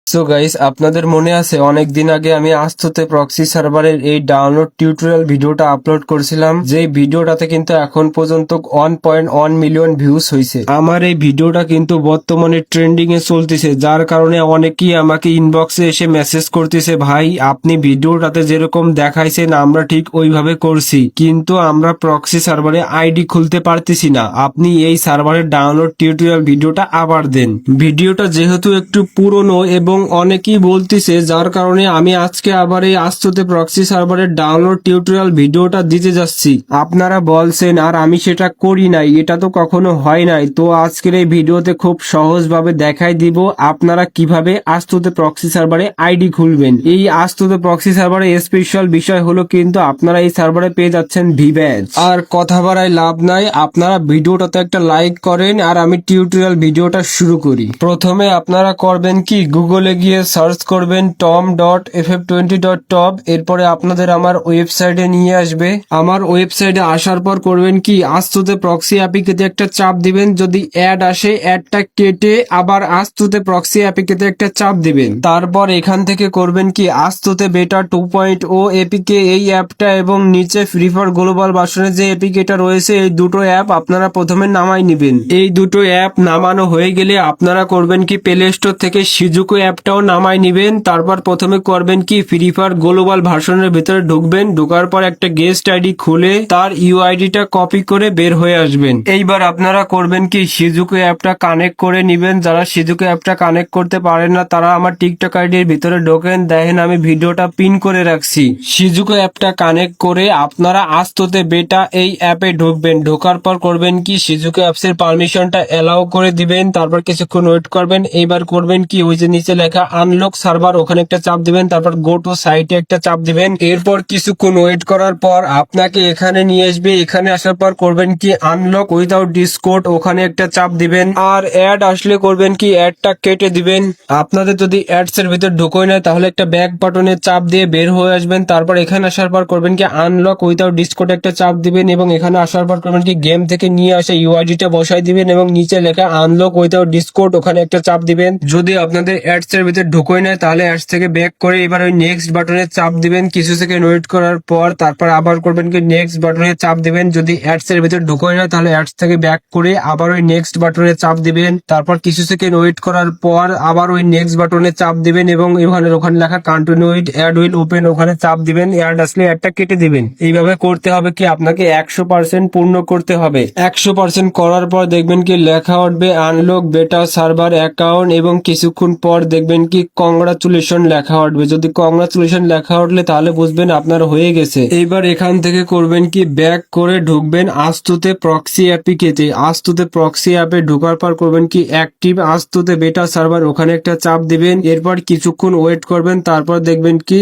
So guys, আপনাদের মনে আছে অনেক দিন আগে আমি আস্থতে প্রক্সি সার্ভারের এই ডাউনলোড টিউটোরিয়াল ভিডিওটা আপলোড করছিলাম, যে ভিডিওটাতে কিন্তু এখন পর্যন্ত 1.1 মিলিয়ন ভিউজ হয়েছে। আমার এই ভিডিওটা কিন্তু বর্তমানে ট্রেন্ডিং এ চলতেছে, যার কারণে অনেকেই আমাকে ইনবক্সে এসে মেসেজ করতেছে, ভাই আপনি ভিডিওটাতে যেরকম দেখাইছেন আমরা ঠিক ওইভাবে করছি, কিন্তু আমরা প্রক্সি সার্ভারে আইডি খুলতে পারতেছি না, আপনি এই সার্ভারের ডাউনলোড টিউটোরিয়াল ভিডিওটা আবার দেন। ভিডিওটা যেহেতু একটু পুরনো এবং অনেকেই বলতেছে, যার কারণে আমি আজকে আবার এই আস্থতে প্রক্সি সার্ভারের ডাউনলোড টিউটোরিয়াল ভিডিওটা দিতে যাচ্ছি। আপনারা বলছেন আর আমি সেটা করি নাই, এটা তো কখনো হয় নাই। তো আজকের এই ভিডিওতে খুব সহজভাবে দেখাই দিব আপনারা কিভাবে আস্থতে প্রক্সি সার্ভারে আইডি খুলবেন। এই আস্থতে প্রক্সি সার্ভারে স্পেশাল বিষয় হলো কিন্তু আপনারা এই সার্ভারে পেয়ে যাচ্ছেন ভিব্যাজ। আর কথা বাড়ায় লাভ নাই, আপনারা ভিডিওটাতে একটা লাইক করেন আর আমি টিউটোরিয়াল ভিডিওটা শুরু করি। প্রথমে আপনারা করবেন কি, গুগলে গিয়ে সার্চ করবেন tom.ff20.top। এরপরে আপনাদের আমার ওয়েবসাইটে নিয়ে আসবে। আমার ওয়েবসাইটে আসার পর করবেন কি, আস্থতে প্রক্সি অ্যাপিকেতে একটা চাপ দিবেন। যদি অ্যাড আসে অ্যাডটা কেটে আবার আস্থতে প্রক্সি অ্যাপিকেতে একটা চাপ দিবেন। তারপর এখান থেকে করবেন কি, আস্থতে বেটা 2.0 এপিকে এই অ্যাপটা এবং নিচে ফ্রি ফায়ার গ্লোবাল ভার্সনের যে এপিকেটা রয়েছে, এই দুটো অ্যাপ আপনারা প্রথমে নামাই নিবেন। এই দুটো অ্যাপ নামানো হয়ে গেলে আপনারা করবেন কি, প্লে স্টোর থেকে সিজুকো অ্যাপটাও নামাই নিবেন। তারপর প্রথমে করবেন কি, ফ্রি ফায়ার গ্লোবাল ভার্সনের ভিতরে ঢুকবেন। ঢোকার পর একটা গেস্ট আইডি খুলে তার ইউআইডিটা কপি করে বের হয়ে আসবেন। এইবার আপনারা করবেন কি, সিজুকো অ্যাপটা কানেক্ট করে নিবেন। যারা সিজুকো অ্যাপটা কানেক্ট করতে পারেন না তারা আমার টিকটক আইডির ভিতরে ঢোকেন, দেখেন আমি ভিডিওটা পিন করে রাখছি। সিজুকো অ্যাপটা কানেক্ট করে আপনারা আস্থতে বেটা এই অ্যাপে ঢুকবেন। ঢোকার পর করবেন কি, সিজুকো অ্যাপস এর পারমিশনটা এলাও করে দিবেন। তারপর কিছুক্ষণ ওয়েট করবেন। এইবার করবেন কি, ওই যে নিচে লেখা আনলক সার্ভার, ওখানে একটা চাপ দিবেন। তারপর গো টু সাইটে একটা চাপ দিবেন। এরপর কিছুক্ষণ ওয়েট করার পর আপনাকে এখানে নিয়ে আসবে। এখানে আসার পর করবেন কি, আনলক উইদাউট ডিসকোড, ওখানে একটা চাপ দিবেন। আর অ্যাড আসলে করবেন কি, অ্যাডটা কেটে দিবেন। আপনাদের যদি অ্যাডস এর ভিতর ঢুকোয় না তাহলে একটা ব্যাক বাটনে চাপ দিয়ে বের হয়ে আসবেন। তারপর এখানে আসার পর করবেন কি, আনলক উইদাউট ডিসকোড একটা চাপ দিবেন এবং এখানে আসার পর করবেন কি, গেম থেকে নিয়ে আসে ইউআইডিটা বসাই দিবেন এবং নিচে লেখা আনলক উইদাউট ডিসকোড, ওখানে একটা চাপ দিবেন। যদি আপনাদের অ্যাডস এর ভিতর ঢুকোয় না তাহলে অ্যাডস থেকে ব্যাক করে এবার ওই নেক্সট বাটনে চাপ দিবেন। কিছু সেকেন্ড ওয়েট করার পর তারপর আবার করবেন কি, নেক্সট বাটনে চাপ দিবেন। যদি অ্যাডস এর ভিতর ঢুকোয় না তাহলে অ্যাডস থেকে ব্যাক করে আবার ওই নেক্সট বাটনে চাপ দিবেন। তারপর কিছু সেকেন্ড ওয়েট করার পর আবার ওই নেক্সট বাটনে চাপ দিবেন এবং ওখানে লেখা continue with ad will open, ওখানে চাপ দিবেন। অ্যাড আসলে অ্যাডটা কেটে দিবেন। এইভাবে করতে হবে কি, আপনাকে 100% পূর্ণ করতে হবে। 100% করার পর দেখবেন কি লেখা উঠবে আনলক বেটা সার্ভার অ্যাকাউন্ট এবং কিছুক্ষণ পর দেখবেন কি কংগ্রাচুলেশন লেখা উঠবে। যদি কংগ্রাচুলেশন লেখা উঠলে তাহলে বুঝবেন আপনার হয়ে গেছে। এইবার এখান থেকে করবেন কি, ব্যাক করে ঢুকবেন আস্থতে প্রক্সি অ্যাপিকেতে। আস্থতে প্রক্সি অ্যাপে ঢোকার পর করবেন কি, অ্যাক্টিভ আস্থতে বেটা সার্ভার, ওখানে একটা চাপ দিবেন। এরপর কিছুক্ষণ ওয়েট করবেন। তারপর দেখবেন কি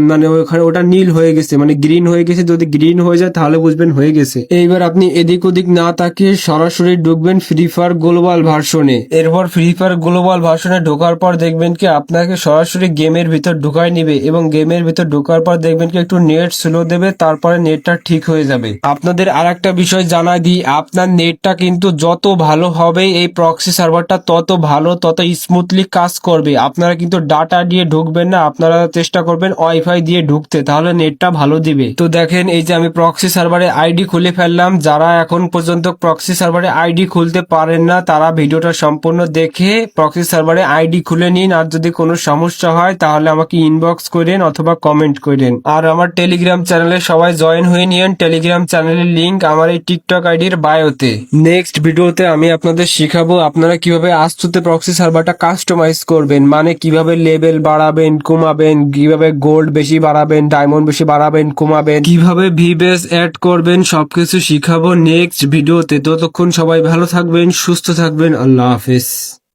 মানে ওখানে ওটা নীল হয়ে গেছে, মানে গ্রিন হয়ে গেছে। যদি গ্রিন হয়ে যায় তাহলে বুঝবেন হয়ে গেছে। এইবার আপনি এদিক ওদিক না তাকিয়ে সরাসরি ঢুকবেন ফ্রি ফায়ার গ্লোবাল ভার্সনে। এরপর ফ্রি ফায়ার গ্লোবাল ভার্সনে ঢোকার পর দেখবেন কি আপনাকে সরাসরি গেমের ভিতর ঢুকায় নিবে এবং গেমের ভিতর ঢোকার পর দেখবেন কি একটু নেট স্লো দেবে, তারপরে নেটটা ঠিক হয়ে যাবে। আপনাদের আর একটা বিষয় জানাই দিই, আপনার নেটটা কিন্তু যত ভালো হবে এই প্রক্সি সার্ভারটা তত ভালো, তত স্মুথলি কাজ করবে। আপনারা কিন্তু ডাটা দিয়ে ঢুকবেন না, আপনারা চেষ্টা করবেন ওয়াইফাই দিয়ে ঢুকতে, তাহলে নেটটা ভালো দিবে। তো দেখেন এই যে আমি প্রক্সি সার্ভারে আইডি খুলে ফেললাম। যারা এখন পর্যন্ত প্রক্সি সার্ভারে আইডি খুলতে পারেন না তারা ভিডিওটা সম্পূর্ণ দেখে প্রক্সি সার্ভারে আইডি খুলে নিন। আর যদি কোনো সমস্যা হয় তাহলে আমাকে ইনবক্স করেন অথবা কমেন্ট করেন। আর আমার টেলিগ্রাম চ্যানেলে সবাই জয়েন হয়ে নিন। টেলিগ্রাম চ্যানেলের লিংক আমার এই টিকটক আইডির বায়োতে। নেক্সট ভিডিওতে আমি আপনাদের শিখাবো আপনারা কিভাবে আস্থতে প্রক্সি সার্ভারটা কাস্টমাইজ করবেন, মানে কিভাবে লেভেল বাড়াবেন কমাবেন, কিভাবে গোল্ড বেশি বাড়াবেন, ডায়মন্ড বেশি বাড়াবেন কমাবেন, কিভাবে ভিবেস অ্যাড করবেন, সবকিছু শিখাবো নেক্সট ভিডিওতে। ততক্ষণ সবাই ভালো থাকবেন, সুস্থ থাকবেন। আল্লাহ হাফেজ।